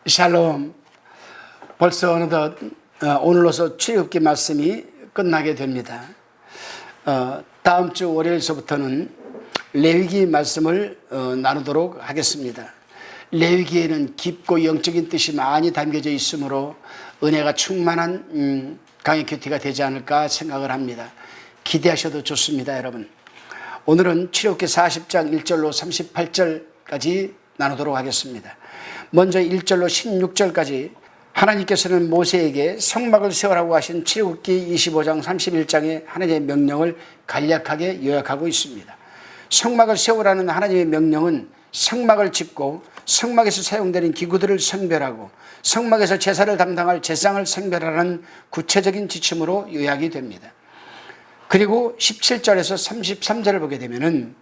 샬롬. 벌써 어느덧 오늘로서 출애굽기 말씀이 끝나게 됩니다. 다음 주 월요일서부터는 레위기 말씀을 나누도록 하겠습니다. 레위기에는 깊고 영적인 뜻이 많이 담겨져 있으므로 은혜가 충만한 강의 큐티가 되지 않을까 생각을 합니다. 기대하셔도 좋습니다, 여러분. 오늘은 출애굽기 40장 1절로 38절까지 나누도록 하겠습니다. 먼저 1절로 16절까지 하나님께서는 모세에게 성막을 세우라고 하신 출애굽기 25장 31장의 하나님의 명령을 간략하게 요약하고 있습니다. 성막을 세우라는 하나님의 명령은 성막을 짓고 성막에서 사용되는 기구들을 성별하고 성막에서 제사를 담당할 제사장을 성별하라는 구체적인 지침으로 요약이 됩니다. 그리고 17절에서 33절을 보게 되면은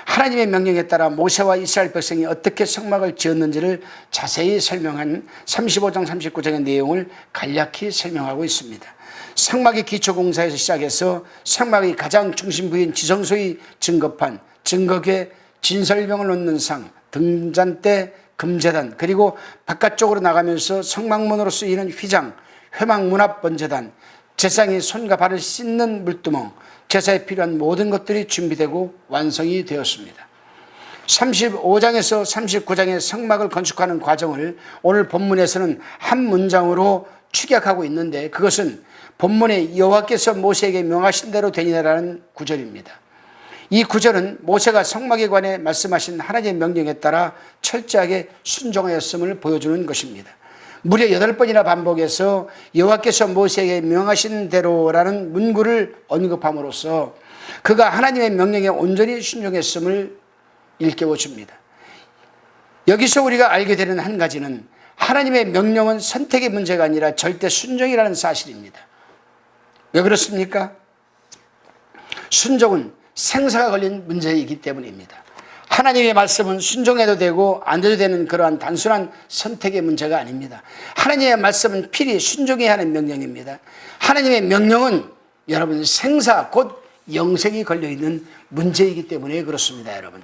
하나님의 명령에 따라 모세와 이스라엘 백성이 어떻게 성막을 지었는지를 자세히 설명한 35장 39장의 내용을 간략히 설명하고 있습니다. 성막의 기초공사에서 시작해서 성막의 가장 중심부인 지성소의 증거판, 증거궤, 진설병을 놓는 상, 등잔대, 금제단, 그리고 바깥쪽으로 나가면서 성막문으로 쓰이는 휘장, 회막 문앞 번제단, 제사장이 손과 발을 씻는 물두멍, 제사에 필요한 모든 것들이 준비되고 완성이 되었습니다. 35장에서 39장의 성막을 건축하는 과정을 오늘 본문에서는 한 문장으로 축약하고 있는데, 그것은 본문에 여호와께서 모세에게 명하신 대로 되니라라는 구절입니다. 이 구절은 모세가 성막에 관해 말씀하신 하나님의 명령에 따라 철저하게 순종하였음을 보여주는 것입니다. 무려 8번이나 반복해서 여호와께서 모세에게 명하신 대로라는 문구를 언급함으로써 그가 하나님의 명령에 온전히 순종했음을 일깨워줍니다. 여기서 우리가 알게 되는 한 가지는 하나님의 명령은 선택의 문제가 아니라 절대 순종이라는 사실입니다. 왜 그렇습니까? 순종은 생사가 걸린 문제이기 때문입니다. 하나님의 말씀은 순종해도 되고 안 해도 되는 그러한 단순한 선택의 문제가 아닙니다. 하나님의 말씀은 필히 순종해야 하는 명령입니다. 하나님의 명령은 여러분 생사 곧 영생이 걸려있는 문제이기 때문에 그렇습니다. 여러분,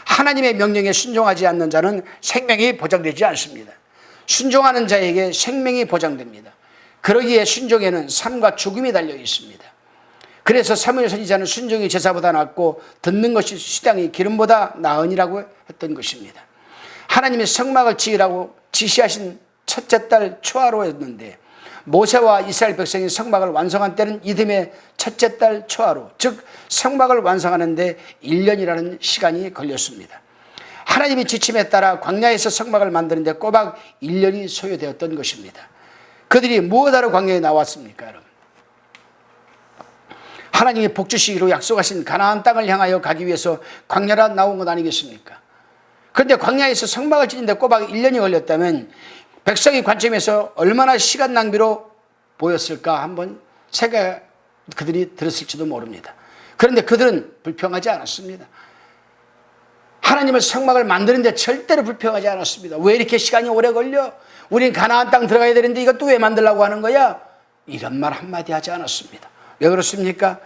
하나님의 명령에 순종하지 않는 자는 생명이 보장되지 않습니다. 순종하는 자에게 생명이 보장됩니다. 그러기에 순종에는 삶과 죽음이 달려 있습니다. 그래서 사무엘 선지자는 순종이 제사보다 낫고 듣는 것이 수당이 기름보다 나으니라고 했던 것입니다. 하나님이 성막을 지으라고 지시하신 첫째 달 초하루였는데 모세와 이스라엘 백성이 성막을 완성한 때는 이듬해 첫째 달 초하루, 즉 성막을 완성하는 데 1년이라는 시간이 걸렸습니다. 하나님의 지침에 따라 광야에서 성막을 만드는 데 꼬박 1년이 소요되었던 것입니다. 그들이 무엇하러 광야에 나왔습니까, 여러분? 하나님이 복주시기로 약속하신 가나안 땅을 향하여 가기 위해서 광야라 나온 것 아니겠습니까? 그런데 광야에서 성막을 짓는데 꼬박 1년이 걸렸다면 백성의 관점에서 얼마나 시간 낭비로 보였을까 한번 그들이 들었을지도 모릅니다. 그런데 그들은 불평하지 않았습니다. 하나님의 성막을 만드는데 절대로 불평하지 않았습니다. 왜 이렇게 시간이 오래 걸려? 우린 가나안 땅 들어가야 되는데 이것도 왜 만들려고 하는 거야? 이런 말 한마디 하지 않았습니다. 왜 그렇습니까?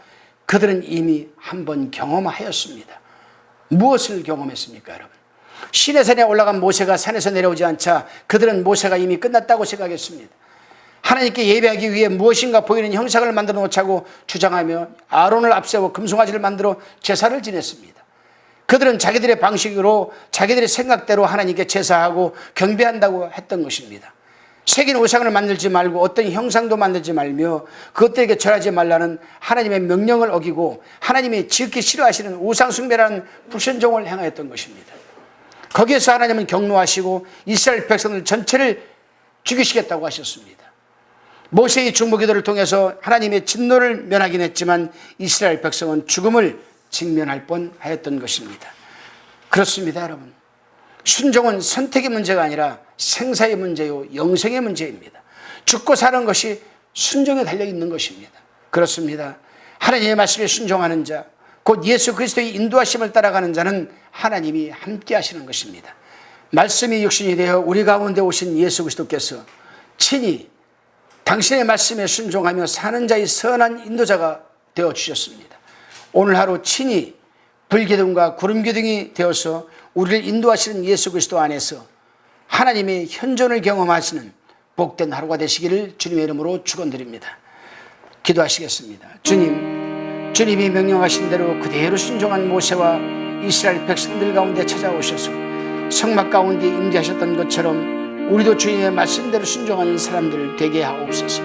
그들은 이미 한번 경험하였습니다. 무엇을 경험했습니까, 여러분? 시내산에 올라간 모세가 산에서 내려오지 않자 그들은 모세가 이미 끝났다고 생각했습니다. 하나님께 예배하기 위해 무엇인가 보이는 형상을 만들어 놓자고 주장하며 아론을 앞세워 금송아지를 만들어 제사를 지냈습니다. 그들은 자기들의 방식으로 자기들의 생각대로 하나님께 제사하고 경배한다고 했던 것입니다. 새긴 우상을 만들지 말고 어떤 형상도 만들지 말며 그것들에게 절하지 말라는 하나님의 명령을 어기고 하나님이 지극히 싫어하시는 우상 숭배라는 불순종을 행하였던 것입니다. 거기에서 하나님은 경노하시고 이스라엘 백성들 전체를 죽이시겠다고 하셨습니다. 모세의 중보기도를 통해서 하나님의 진노를 면하긴 했지만 이스라엘 백성은 죽음을 직면할 뻔하였던 것입니다. 그렇습니다, 여러분. 순종은 선택의 문제가 아니라 생사의 문제요, 영생의 문제입니다. 죽고 사는 것이 순종에 달려있는 것입니다. 그렇습니다. 하나님의 말씀에 순종하는 자, 곧 예수 그리스도의 인도하심을 따라가는 자는 하나님이 함께 하시는 것입니다. 말씀이 육신이 되어 우리 가운데 오신 예수 그리스도께서 친히 당신의 말씀에 순종하며 사는 자의 선한 인도자가 되어주셨습니다. 오늘 하루 친히 불기둥과 구름기둥이 되어서 우리를 인도하시는 예수 그리스도 안에서 하나님의 현존을 경험하시는 복된 하루가 되시기를 주님의 이름으로 축원드립니다. 기도하시겠습니다. 주님이 명령하신 대로 그대로 순종한 모세와 이스라엘 백성들 가운데 찾아오셔서 성막 가운데 임재하셨던 것처럼 우리도 주님의 말씀대로 순종하는 사람들 되게 하옵소서.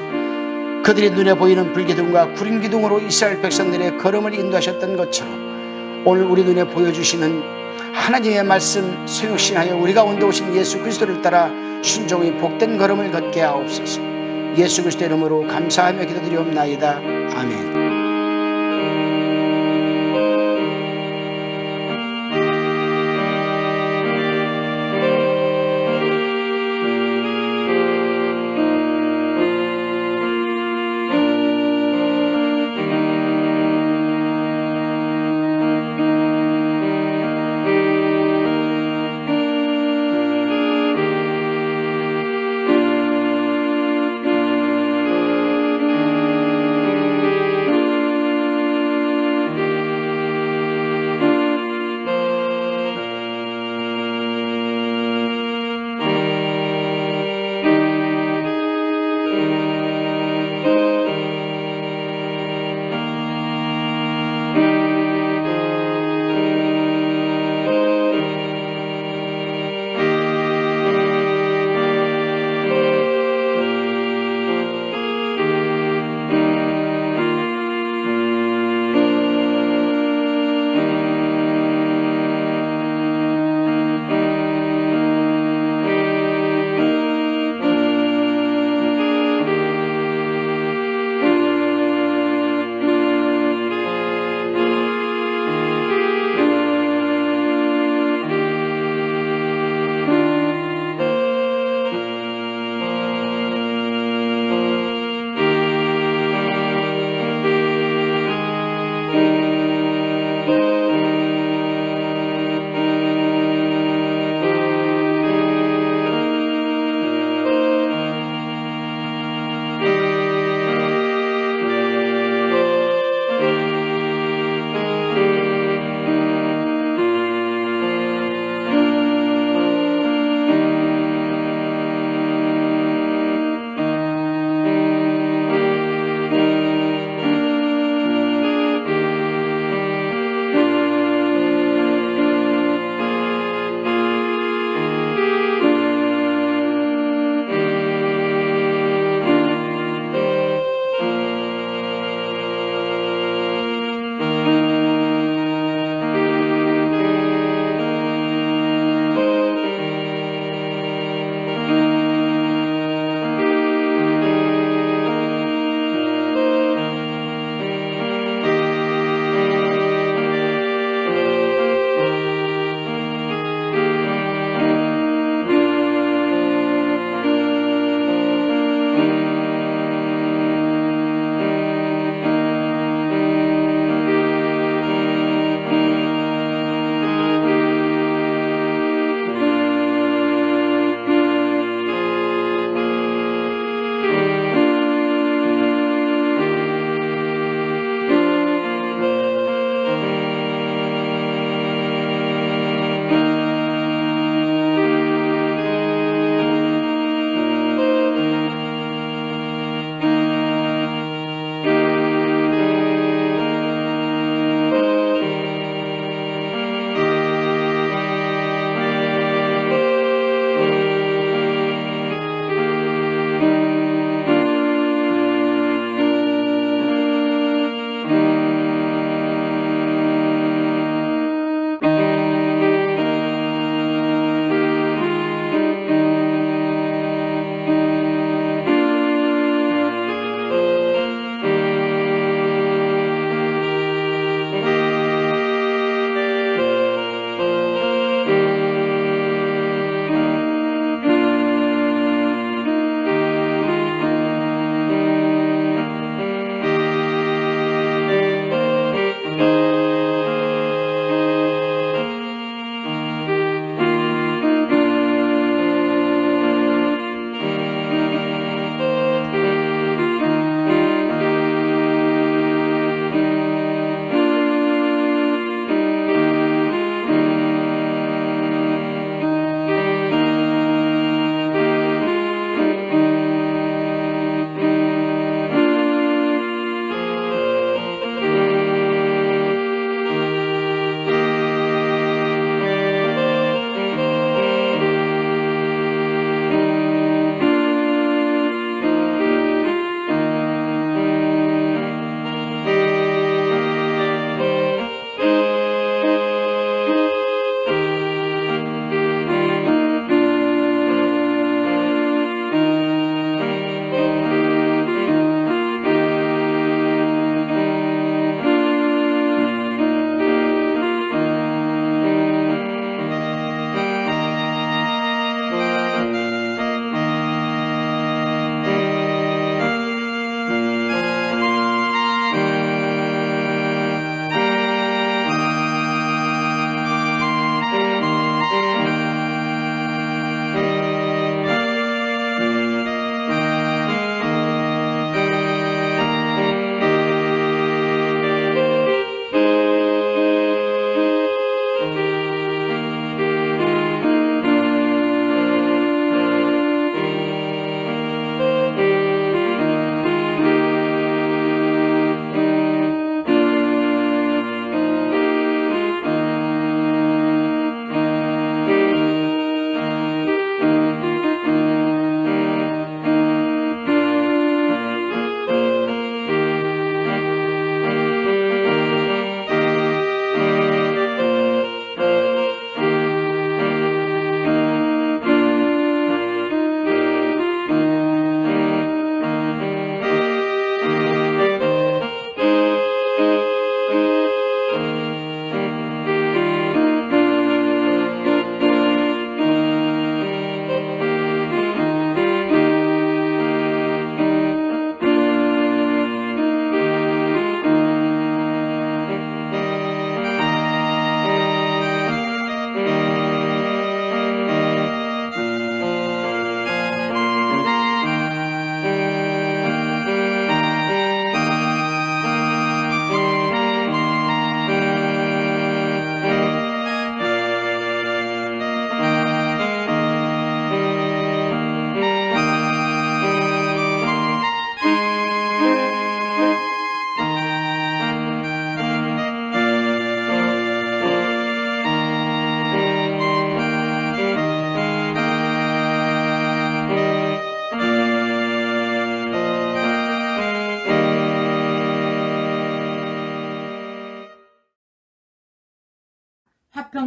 그들의 눈에 보이는 불기둥과 구름기둥으로 이스라엘 백성들의 걸음을 인도하셨던 것처럼 오늘 우리 눈에 보여주시는 하나님의 말씀 소육신하여 우리 가운데 오신 예수 그리스도를 따라 순종의 복된 걸음을 걷게 하옵소서. 예수 그리스도의 이름으로 감사하며 기도드리옵나이다. 아멘.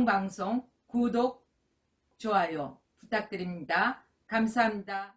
성경방송 구독, 좋아요 부탁드립니다. 감사합니다.